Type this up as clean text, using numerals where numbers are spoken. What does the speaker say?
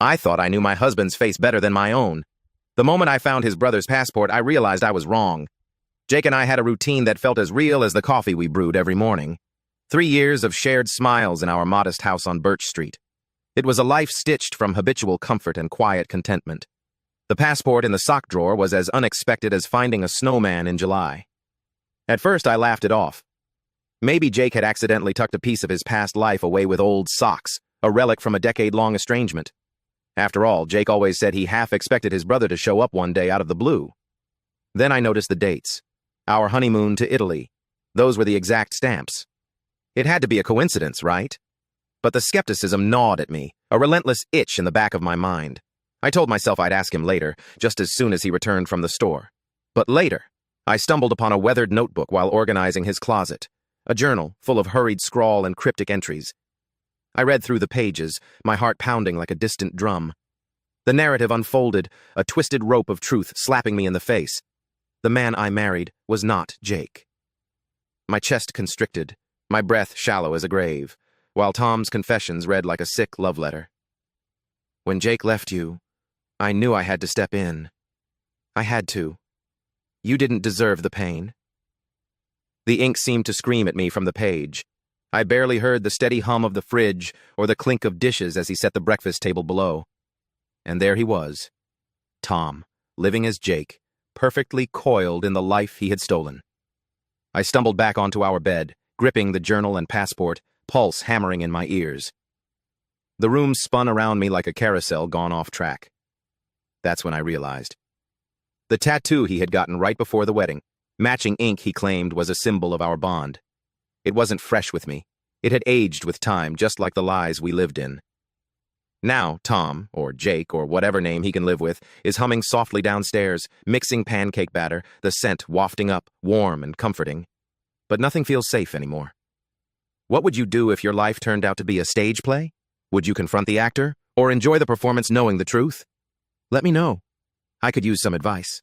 I thought I knew my husband's face better than my own. The moment I found his brother's passport, I realized I was wrong. Jake and I had a routine that felt as real as the coffee we brewed every morning. 3 years of shared smiles in our modest house on Birch Street. It was a life stitched from habitual comfort and quiet contentment. The passport in the sock drawer was as unexpected as finding a snowman in July. At first, I laughed it off. Maybe Jake had accidentally tucked a piece of his past life away with old socks, a relic from a decade-long estrangement. After all, Jake always said he half expected his brother to show up one day out of the blue. Then I noticed the dates. Our honeymoon to Italy. Those were the exact stamps. It had to be a coincidence, right? But the skepticism gnawed at me, a relentless itch in the back of my mind. I told myself I'd ask him later, just as soon as he returned from the store. But later, I stumbled upon a weathered notebook while organizing his closet, a journal full of hurried scrawl and cryptic entries. I read through the pages, my heart pounding like a distant drum. The narrative unfolded, a twisted rope of truth slapping me in the face. The man I married was not Jake. My chest constricted, my breath shallow as a grave, while Tom's confessions read like a sick love letter. When Jake left you, I knew I had to step in. I had to. You didn't deserve the pain. The ink seemed to scream at me from the page. I barely heard the steady hum of the fridge or the clink of dishes as he set the breakfast table below. And there he was, Tom, living as Jake, perfectly coiled in the life he had stolen. I stumbled back onto our bed, gripping the journal and passport, pulse hammering in my ears. The room spun around me like a carousel gone off track. That's when I realized. The tattoo he had gotten right before the wedding, matching ink he claimed was a symbol of our bond. It wasn't fresh with me. It had aged with time, just like the lies we lived in. Now, Tom, or Jake, or whatever name he can live with, is humming softly downstairs, mixing pancake batter, the scent wafting up, warm and comforting. But nothing feels safe anymore. What would you do if your life turned out to be a stage play? Would you confront the actor, or enjoy the performance knowing the truth? Let me know. I could use some advice.